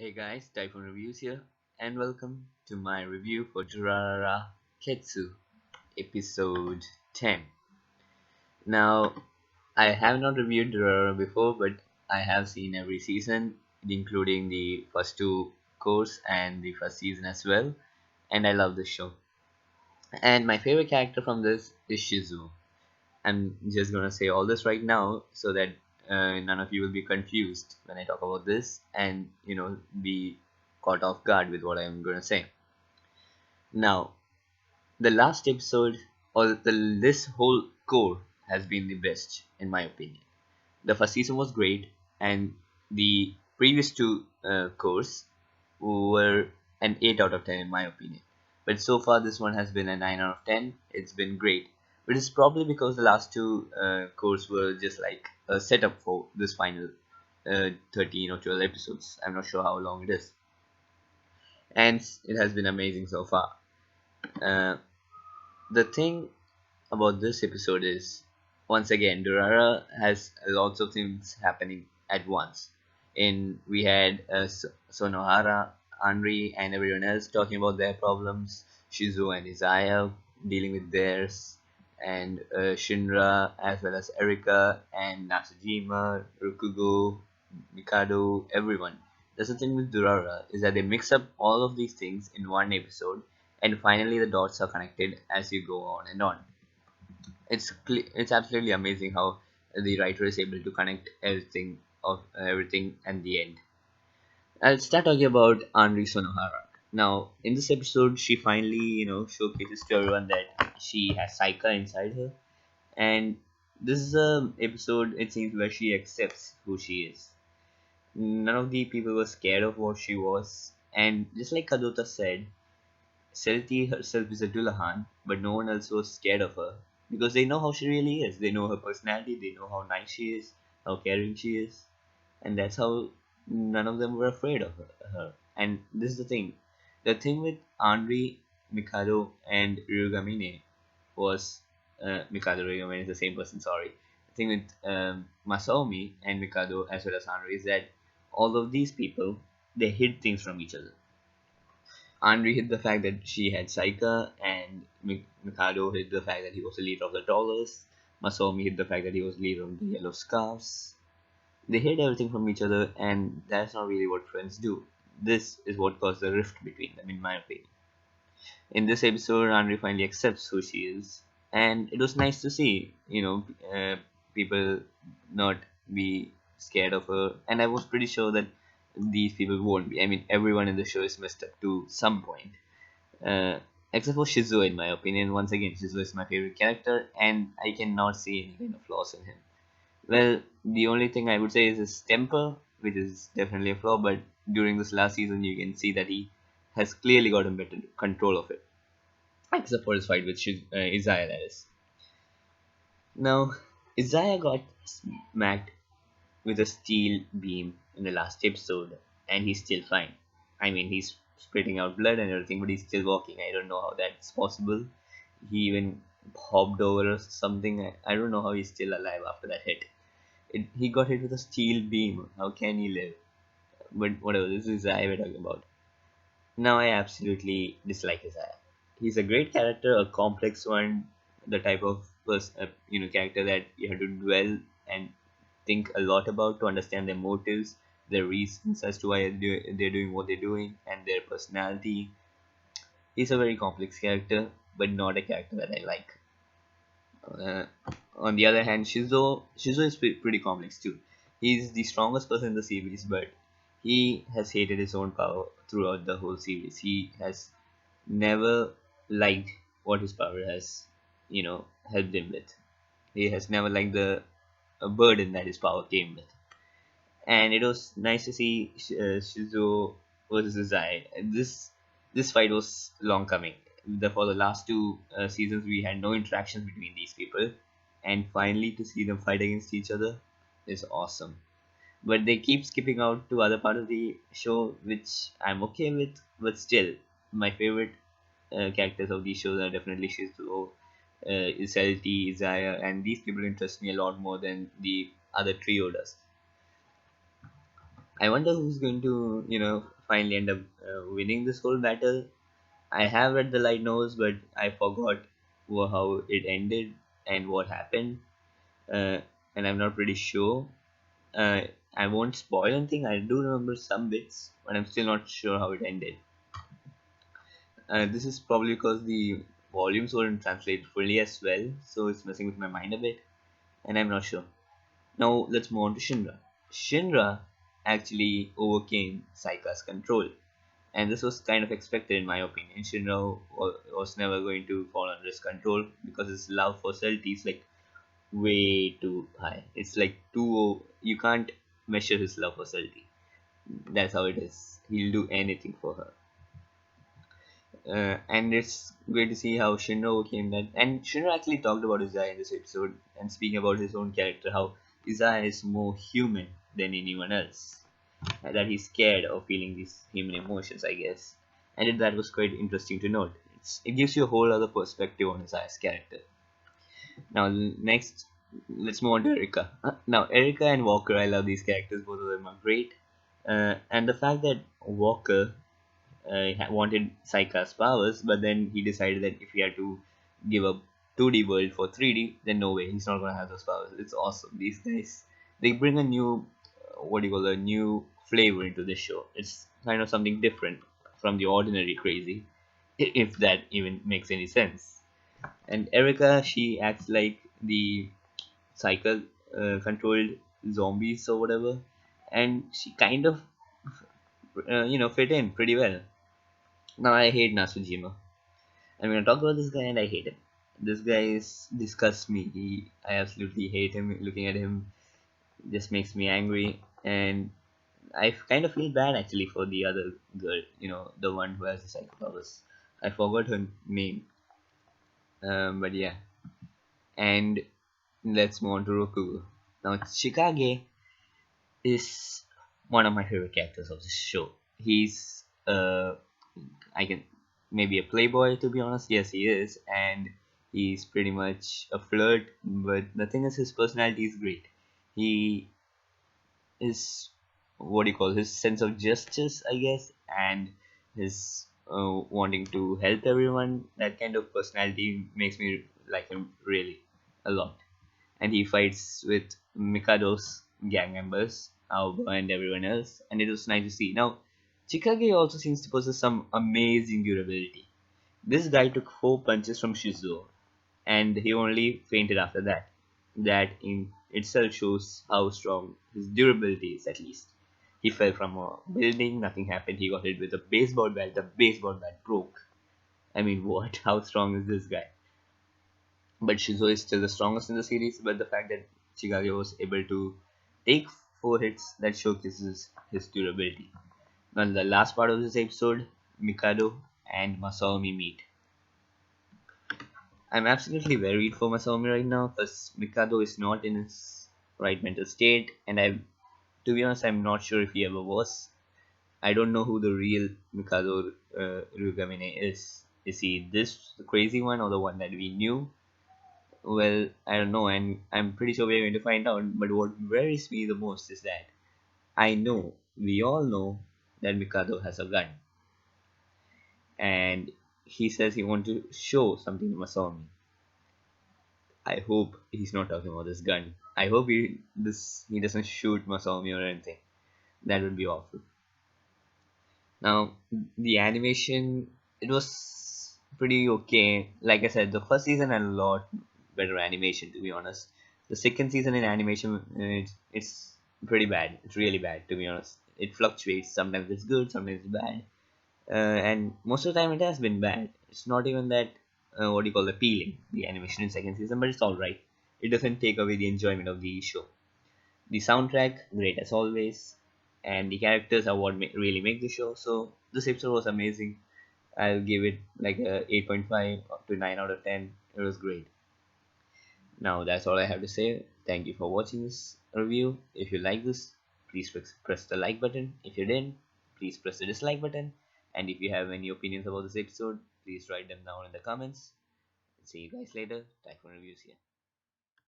Hey guys, Typhoon Reviews here, and welcome to my review for Durarara Ketsu episode 10. Now, I have not reviewed Durarara before, but I have seen every season, including the first two course and the first season as well, and I love this show. And my favorite character from this is Shizuo. I'm just gonna say all this right now so that none of you will be confused when I talk about this and be caught off guard with what I'm gonna say. Now, the last episode or this whole core has been the best in my opinion. The first season was great, and the previous two cores were an 8 out of 10 in my opinion. But so far, this one has been a 9 out of 10. It's been great. But it's probably because the last two cores were just like a setup for this final 13 or 12 episodes. I'm not sure how long it is. And it has been amazing so far. Uh, the thing about this episode is, once again, Durara has lots of things happening at once. We had Sonohara, Henri, and everyone else talking about their problems. Shizuo and Izaya dealing with theirs, and Shinra as well as Erika and Nasujima, Rukugo, Mikado, everyone. That's the thing with Durara is that they mix up all of these things in one episode, and finally the dots are connected as you go on and on. It's absolutely amazing how the writer is able to connect everything at the end. I'll start talking about Henri Sonohara. Now, in this episode, she finally, showcases to everyone that she has Saika inside her, and this is a episode it seems where she accepts who she is. None of the people were scared of what she was, and just like Kadota said, Selti herself is a Dullahan, but no one else was scared of her because they know how she really is. They know her personality, they know how nice she is, how caring she is, and that's how none of them were afraid of her. And this is the thing with Henri, Mikado, and Ryugamine was Mikado Ryugamine is the same person. Sorry, the thing with Masomi and Mikado as well as Henri is that all of these people they hid things from each other. Henri hid the fact that she had Saika, and Mikado hid the fact that he was the leader of the Dollars. Masomi hid the fact that he was leader of the Yellow Scarves. They hid everything from each other, and that's not really what friends do. This is what caused the rift between them, in my opinion. In this episode, Henri finally accepts who she is, and it was nice to see, people not be scared of her. And I was pretty sure that these people won't be. I mean, everyone in the show is messed up to some point, uh, except for Shizuo, in my opinion. Once again, Shizuo is my favorite character, and I cannot see any kind of flaws in him. Well, the only thing I would say is his temper, which is definitely a flaw, but during this last season, you can see that he has clearly gotten better control of it, except for his fight with Izaya, that is. Now, Izaya got smacked with a steel beam in the last episode, and he's still fine. I mean, he's spitting out blood and everything, but he's still walking. I don't know how that's possible. He even hopped over or something. I don't know how he's still alive after that hit. He got hit with a steel beam. How can he live? But whatever, this is Isaiah we're talking about. Now I absolutely dislike Isaiah. He's a great character, a complex one, the type of character that you have to dwell and think a lot about to understand their motives, their reasons as to why they're doing what they're doing, and their personality. He's a very complex character, but not a character that I like. Uh, on the other hand, Shizuo is pretty complex too. He's the strongest person in the series, but he has hated his own power throughout the whole series. He has never liked what his power has, helped him with. He has never liked the burden that his power came with. And it was nice to see Shizuo versus Zai. This fight was long coming. For the last two seasons, we had no interactions between these people, and finally to see them fight against each other is awesome. But they keep skipping out to other part of the show, which I'm okay with. But still, my favorite characters of these shows are definitely Shizuo, Iselti, Izaya, and these people interest me a lot more than the other trio does. I wonder who's going to, finally end up winning this whole battle. I have read the light novels, but I forgot how it ended and what happened, uh, and I'm not pretty sure. Uh, I won't spoil anything. I do remember some bits, but I'm still not sure how it ended. This is probably because the volumes weren't translated fully as well, so it's messing with my mind a bit, and I'm not sure. Now let's move on to Shinra. Shinra actually overcame Saika's control, and this was kind of expected in my opinion. Shinra was never going to fall under his control because his love for Celti is like way too high. It's like too, you can't measure his love for Celti. That's how it is. He'll do anything for her. And it's great to see how Shinra overcame that. And Shinra actually talked about Izaya in this episode and speaking about his own character, how Izaya is more human than anyone else. And that he's scared of feeling these human emotions, I guess. And that was quite interesting to note. It gives you a whole other perspective on Izaya's character. Now, next, let's move on to Erika. Now, Erika and Walker, I love these characters. Both of them are great. And the fact that Walker wanted Saika's powers, but then he decided that if he had to give up 2D world for 3D, then no way, he's not gonna have those powers. It's awesome. These guys, they bring a new, what do you call, a new flavor into the show. It's kind of something different from the ordinary crazy, if that even makes any sense. And Erica, she acts like the cycle controlled zombies or whatever, and she kind of, fit in pretty well. Now I hate Nasujima. I'm gonna talk about this guy and I hate him. This guy is disgusts me. I absolutely hate him. Looking at him just makes me angry, and I kind of feel bad actually for the other girl. The one who has the psycho powers. I forgot her name. But yeah, and let's move on to Roku. Now Chikage is one of my favorite characters of this show. He's I can maybe a playboy to be honest. Yes, he is, and he's pretty much a flirt. But the thing is, his personality is great. He is what do you call his sense of justice, I guess, and his wanting to help everyone. That kind of personality makes me like him really a lot. And he fights with Mikado's gang members, Aoba and everyone else, and it was nice to see. Now, Chikage also seems to possess some amazing durability. This guy took 4 punches from Shizuo, and he only fainted after that. That in itself shows how strong his durability is, at least. He fell from a building, nothing happened. He got hit with a baseball bat, the baseball bat broke. I mean, what? How strong is this guy? But Shizuo is still the strongest in the series. But the fact that Chikage was able to take 4 hits, that showcases his durability. Now, in the last part of this episode, Mikado and Masomi meet. I'm absolutely worried for Masomi right now because Mikado is not in his right mental state, and to be honest, I'm not sure if he ever was. I don't know who the real Mikado Ryugamine is. Is he this the crazy one or the one that we knew? Well, I don't know, and I'm pretty sure we're going to find out. But what worries me the most is that we all know that Mikado has a gun, and he says he wants to show something to Masomi. I hope he's not talking about this gun. I hope he doesn't shoot Masomi or anything. That would be awful. Now the animation, it was pretty okay. Like I said, the first season had a lot better animation to be honest. The second season in animation, it's pretty bad. It's really bad to be honest. It fluctuates. Sometimes it's good, sometimes it's bad, and most of the time it has been bad. It's not even that what do you call appealing, the animation in second season, but it's all right. It doesn't take away the enjoyment of the show. The soundtrack, great as always, and the characters are what really make the show. So this episode was amazing. I'll give it like a 8.5 to 9 out of 10. It was great. Now that's all I have to say. Thank you for watching this review. If you like this, please press the like button. If you didn't, please press the dislike button. And if you have any opinions about this episode, please write them down in the comments. See you guys later. Typhoon Reviews here.